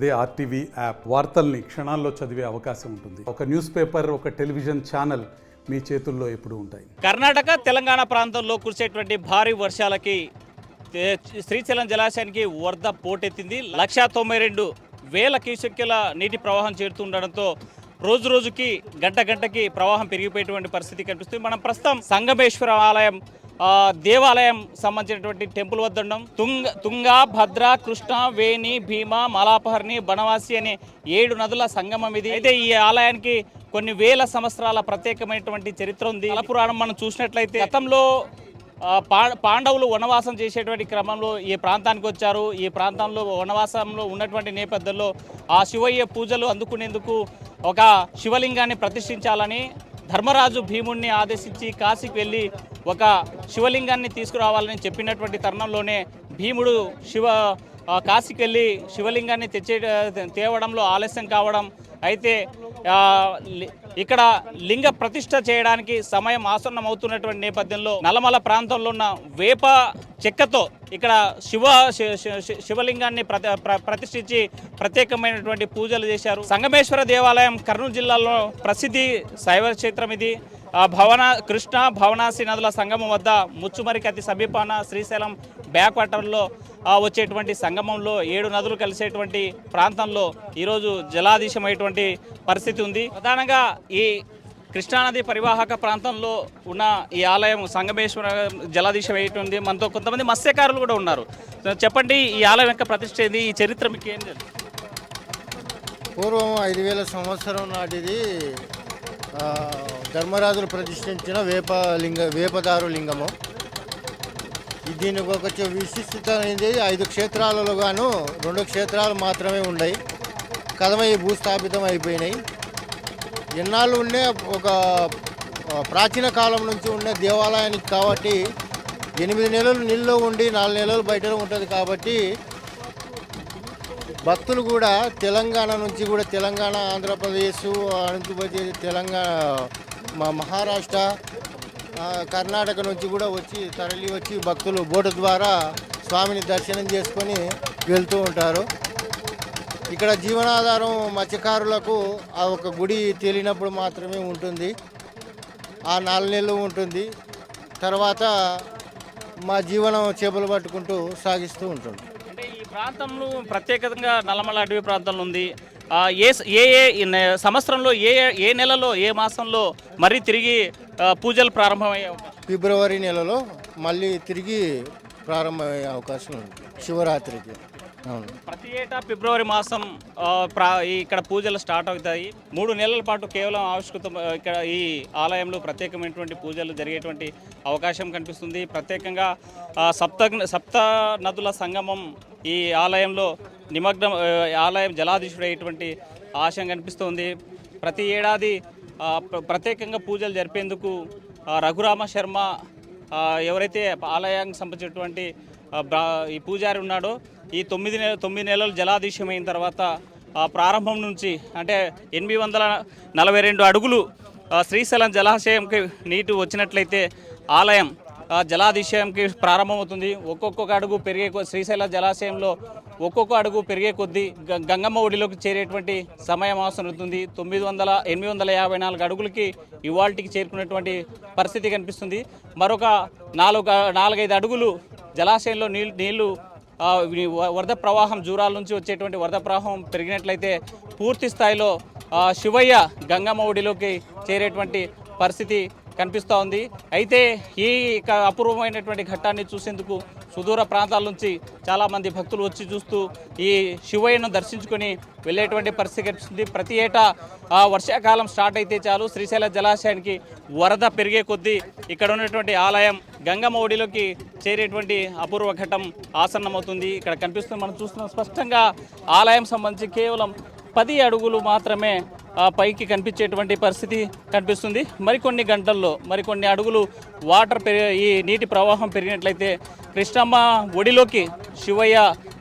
అదే RTV app వార్తల్ని క్షణాల్లో చదివే అవకాశం ఉంటుంది. ఒక న్యూస్ పేపర్, ఒక టెలివిజన్ ఛానల్ మీ చేతుల్లో ఎప్పుడూ ఉంటాయి. కర్ణాటక, తెలంగాణ ప్రాంతంలో కురిసేటువంటి భారీ వర్షాలకి శ్రీశైలం జలాశయానికి వరద పోటెత్తింది. 192,000 క్యూసెక్కుల నీటి ప్రవాహం చేరుతుండడంతో రోజు రోజుకి గంటకి ప్రవాహం పెరిగిపోయేటువంటి పరిస్థితి కనిపిస్తుంది. మనం ప్రస్తుతం సంగమేశ్వర ఆలయం దేవాలయం సంబంధించినటువంటి టెంపుల్ వద్ద ఉన్నాం. తుంగ, భద్ర, కృష్ణ, వేణి, భీమ, మలాపహర్ని, బనవాసి అనే 7 నదుల సంగమం ఇది. అయితే ఈ ఆలయానికి కొన్ని వేల సంవత్సరాల ప్రత్యేకమైనటువంటి చరిత్ర ఉంది. పురాణం మనం చూసినట్లయితే గతంలో పాండవులు వనవాసం చేసేటువంటి క్రమంలో ఈ ప్రాంతానికి వచ్చారు. ఈ ప్రాంతంలో వనవాసంలో ఉన్నటువంటి నేపథ్యంలో ఆ శివయ్య పూజలు అందుకునేందుకు ఒక శివలింగాన్ని ప్రతిష్ఠించాలని ధర్మరాజు భీముణ్ణి ఆదేశించి కాశీకి వెళ్ళి ఒక శివలింగాన్ని తీసుకురావాలని చెప్పినటువంటి తరుణంలోనే భీముడు కాశీకి వెళ్ళి శివలింగాన్ని తేవడంలో ఆలస్యం కావడం, అయితే ఇక్కడ లింగ ప్రతిష్ఠ చేయడానికి సమయం ఆసన్నమవుతున్నటువంటి నేపథ్యంలో నల్లమల ప్రాంతంలో ఉన్న వేప చెక్కతో ఇక్కడ శివలింగాన్ని ప్రతిష్ఠించి ప్రత్యేకమైనటువంటి పూజలు చేశారు. సంగమేశ్వర దేవాలయం కర్నూలు జిల్లాలో ప్రసిద్ధి శైవ క్షేత్రం ఇది. కృష్ణ భవనాసి నదుల సంగమం వద్ద ముచ్చుమరికి అతి సమీపాన శ్రీశైలం బ్యాక్ వాటర్లో వచ్చేటువంటి సంగమంలో 7 నదులు కలిసేటువంటి ప్రాంతంలో ఈరోజు జలాధీశమైనటువంటి పరిస్థితి ఉంది. ప్రధానంగా ఈ కృష్ణానది పరివాహక ప్రాంతంలో ఉన్న ఈ ఆలయం సంగమేశ్వర జలాధీశం అయ్యేటువంటి మనతో కొంతమంది మత్స్యకారులు కూడా ఉన్నారు. చెప్పండి, ఈ ఆలయం యొక్క ప్రతిష్ఠ ఏంది, ఈ చరిత్ర మీకు ఏం తెలుసు? పూర్వం 5,000 సంవత్సరం నాటిది ధర్మరాజులు ప్రతిష్ఠించిన వేపదారు లింగము. దీనికి ఒక విశిష్టత అనేది 5 క్షేత్రాలలో గాను 2 క్షేత్రాలు మాత్రమే ఉన్నాయి. కదమై భూస్థాపితం అయిపోయినాయి. ఎన్నాళ్ళు ఉండే ఒక ప్రాచీన కాలం నుంచి ఉండే దేవాలయానికి కాబట్టి 8 నెలలు నీళ్ళలో ఉండి 4 నెలలు బయటలో ఉంటుంది. కాబట్టి భక్తులు కూడా తెలంగాణ నుంచి కూడా తెలంగాణ, ఆంధ్రప్రదేశ్, అనంతపురం, తెలంగాణ, మహారాష్ట్ర, కర్ణాటక నుంచి కూడా తరలి వచ్చి భక్తులు బోటు ద్వారా స్వామిని దర్శనం చేసుకొని వెళ్తూ ఉంటారు. ఇక్కడ జీవనాధారం మత్స్యకారులకు ఆ ఒక గుడి తేలినప్పుడు మాత్రమే ఉంటుంది. ఆ 4 నెలలు ఉంటుంది. తర్వాత మా జీవనం చేపలు పట్టుకుంటూ సాగిస్తూ ఉంటుంది. అంటే ఈ ప్రాంతంలో ప్రత్యేకంగా నల్లమల అటవీ ప్రాంతంలో ఉంది. సంవత్సరంలో ఏ నెలలో, ఏ మాసంలో మరీ తిరిగి పూజలు ప్రారంభమయ్యే ఫిబ్రవరి నెలలో మళ్ళీ తిరిగి ప్రారంభమయ్యే అవకాశం ఉంది శివరాత్రికి. అవును, ప్రతి ఏటా ఫిబ్రవరి మాసం ఇక్కడ పూజలు స్టార్ట్ అవుతాయి. 3 నెలల పాటు కేవలం ఆవిష్కృతం ఇక్కడ ఈ ఆలయంలో ప్రత్యేకమైనటువంటి పూజలు జరిగేటువంటి అవకాశం కనిపిస్తుంది. ప్రత్యేకంగా సప్త నదుల సంగమం ఈ ఆలయంలో నిమగ్నం, ఆలయం జలాధీశుడయ్యేటువంటి ఆశయం కనిపిస్తుంది. ప్రతి ఏడాది ప్రత్యేకంగా పూజలు జరిపేందుకు రఘురామ శర్మ ఎవరైతే ఆలయానికి సంబంధించినటువంటి ఈ పూజారి ఉన్నాడో ఈ 9 నెలలు జలాధీశమైన తర్వాత ప్రారంభం నుంచి అంటే 842 అడుగులు శ్రీశైలం జలాశయంకి నీటి వచ్చినట్లయితే ఆలయం జలాధీశయంకి ప్రారంభమవుతుంది. ఒక్కొక్క అడుగు పెరిగే శ్రీశైలం జలాశయంలో ఒక్కొక్క అడుగు పెరిగే కొద్దీ గంగమ్మ ఒడిలోకి చేరేటువంటి సమయం అవసరం అవుతుంది. 854 అడుగులకి ఇవాల్టికి చేరుకునేటువంటి పరిస్థితి కనిపిస్తుంది. మరొక 4-5 అడుగులు జలాశయంలో నీళ్లు వరద ప్రవాహం జూరాల నుంచి వచ్చేటువంటి వరద ప్రవాహం పెరిగినట్లయితే పూర్తి స్థాయిలో శివయ్య గంగమ్మ ఒడిలోకి చేరేటువంటి పరిస్థితి కనిపిస్తూ ఉంది. అయితే ఈ అపూర్వమైనటువంటి ఘట్టాన్ని చూసేందుకు సుదూర ప్రాంతాల నుంచి చాలామంది భక్తులు వచ్చి చూస్తూ ఈ శివయ్యను దర్శించుకొని వెళ్ళేటువంటి పరిస్థితి కనిపిస్తుంది. ప్రతి ఏటా వర్షాకాలం స్టార్ట్ అయితే చాలు శ్రీశైల జలాశయానికి వరద పెరిగే కొద్దీ ఇక్కడ ఉన్నటువంటి ఆలయం గంగమ్మ ఒడిలోకి చేరేటువంటి అపూర్వ ఘట్టం ఆసన్నమవుతుంది. ఇక్కడ కనిపిస్తుంది, మనం చూస్తున్నాం స్పష్టంగా ఆలయం సంబంధించి కేవలం 10 అడుగులు మాత్రమే పైకి కనిపించేటువంటి పరిస్థితి కనిపిస్తుంది. మరికొన్ని గంటల్లో మరికొన్ని అడుగులు ఈ నీటి ప్రవాహం పెరిగినట్లయితే కృష్ణమ్మ ఒడిలోకి శివయ్య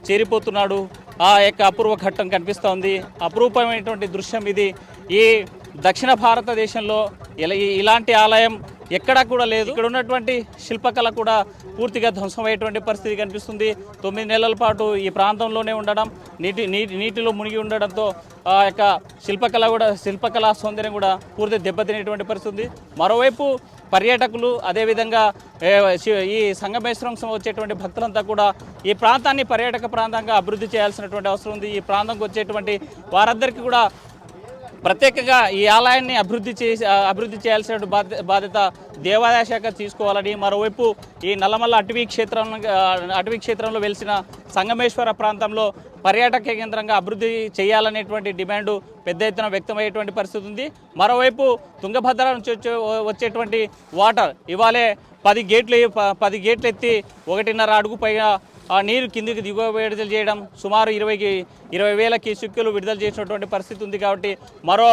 చేరిపోతున్నాడు. ఆ యొక్క అపూర్వ ఘట్టం కనిపిస్తూ ఉంది. అపరూపమైనటువంటి దృశ్యం ఇది. ఈ దక్షిణ భారతదేశంలో ఇలాంటి ఆలయం ఎక్కడా కూడా లేదు. ఇక్కడ ఉన్నటువంటి శిల్పకళ కూడా పూర్తిగా ధ్వంసమయ్యేటువంటి పరిస్థితి కనిపిస్తుంది. 9 నెలల పాటు ఈ ప్రాంతంలోనే ఉండడం, నీటిలో మునిగి ఉండడంతో ఆ యొక్క శిల్పకళా సౌందర్యం కూడా పూర్తి దెబ్బతినేటువంటి పరిస్థితి ఉంది. మరోవైపు పర్యాటకులు అదేవిధంగా ఈ సంగమేశ్వరం వచ్చేటువంటి భక్తులంతా కూడా ఈ ప్రాంతాన్ని పర్యాటక ప్రాంతంగా అభివృద్ధి చేయాల్సినటువంటి అవసరం ఉంది. ఈ ప్రాంతంకి వచ్చేటువంటి వారందరికీ కూడా ప్రత్యేకంగా ఈ ఆలయాన్ని అభివృద్ధి చేయాల్సిన బాధ్యత దేవాదాయ శాఖ తీసుకోవాలని, మరోవైపు ఈ నల్లమల్ల అటవీ క్షేత్రంలో వెలిసిన సంగమేశ్వర ప్రాంతంలో పర్యాటక కేంద్రంగా అభివృద్ధి చేయాలనేటువంటి డిమాండు పెద్ద ఎత్తున వ్యక్తమయ్యేటువంటి పరిస్థితి ఉంది. మరోవైపు తుంగభద్ర నుంచి వచ్చేటువంటి వాటర్ ఇవాళే 10 గేట్లు ఎత్తి 1.5 అడుగు పైగా ఆ నీరు కిందికి విడుదల చేయడం, సుమారు 20,000 క్యూసెక్కులు విడుదల చేసినటువంటి పరిస్థితి ఉంది. కాబట్టి మరో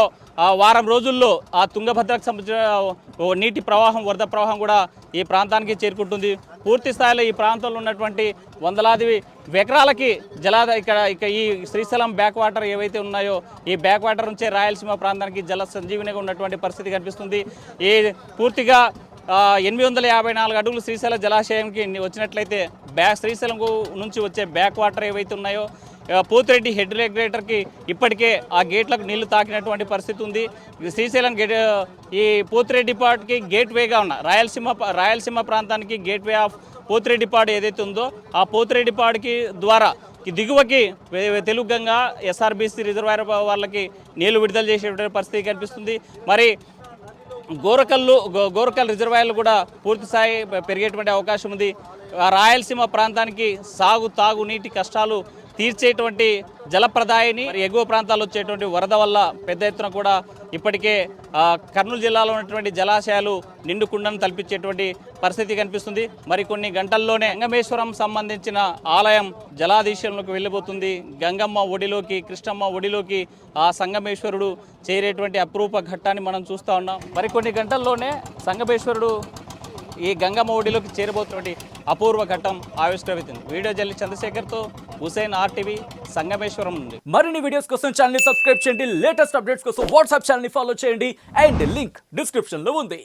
వారం రోజుల్లో ఆ తుంగభద్రకు సంబంధించిన నీటి ప్రవాహం, వరద ప్రవాహం కూడా ఈ ప్రాంతానికి చేరుకుంటుంది. పూర్తి స్థాయిలో ఈ ప్రాంతంలో ఉన్నటువంటి వందలాది ఎకరాలకి ఇక ఈ శ్రీశైలం బ్యాక్ వాటర్ ఏవైతే ఉన్నాయో ఈ బ్యాక్ వాటర్ నుంచే రాయలసీమ ప్రాంతానికి జల సంజీవనిగా ఉన్నటువంటి పరిస్థితి కనిపిస్తుంది. ఈ పూర్తిగా 854 అడుగులు శ్రీశైలం జలాశయంకి వచ్చినట్లయితే శ్రీశైలం నుంచి వచ్చే బ్యాక్ వాటర్ ఏవైతే ఉన్నాయో పోతిరెడ్డి హెడ్ రెగ్యులేటర్కి ఇప్పటికే ఆ గేట్లకు నీళ్లు తాకినటువంటి పరిస్థితి ఉంది. శ్రీశైలం ఈ పోతిరెడ్డిపాడుకి గేట్వేగా ఉన్న రాయలసీమ ప్రాంతానికి గేట్వే ఆఫ్ పోతిరెడ్డిపాడు ఏదైతే ఉందో ఆ పోతిరెడ్డిపాడుకి ద్వారా దిగువకి తెలుగుగంగా ఎస్ఆర్బీసీ రిజర్వాయర్ వాళ్ళకి నీళ్లు విడుదల చేసేటువంటి పరిస్థితి కనిపిస్తుంది. మరి గోరకల్ రిజర్వాయర్లు కూడా పూర్తి స్థాయి పెరిగేటువంటి అవకాశం ఉంది. రాయలసీమ ప్రాంతానికి తాగునీటి కష్టాలు తీర్చేటువంటి జలప్రదాయిని ఎగువ ప్రాంతాల్లో వచ్చేటువంటి వరద వల్ల పెద్ద ఎత్తున కూడా ఇప్పటికే కర్నూలు జిల్లాలో ఉన్నటువంటి జలాశయాలు నిండుకుండను తలపించేటువంటి పరిస్థితి కనిపిస్తుంది. మరికొన్ని గంటల్లోనే సంగమేశ్వరం సంబంధించిన ఆలయం జలాధీశంలోకి వెళ్ళిపోతుంది. గంగమ్మ ఒడిలోకి, కృష్ణమ్మ ఒడిలోకి ఆ సంగమేశ్వరుడు చేరేటువంటి అపురూప ఘట్టాన్ని మనం చూస్తూ ఉన్నాం. మరికొన్ని గంటల్లోనే సంగమేశ్వరుడు ఈ గంగమ్మ ఒడిలోకి చేరబోతున్నటువంటి అపూర్వ ఘట్టం ఆవిష్కరిస్తుంది. వీడియో జల్లి చంద్రశేఖర్తో హుసేన్, RTV, సంగమేశ్వరం నుండి. మరిన్ని వీడియోస్ కోసం ఛానల్ ని సబ్స్క్రైబ్ చేయండి. లేటెస్ట్ అప్డేట్స్ కోసం వాట్సాప్ ఛానల్ ని ఫాలో చేయండి. అండ్ లింక్ డిస్క్రిప్షన్ లో ఉంది.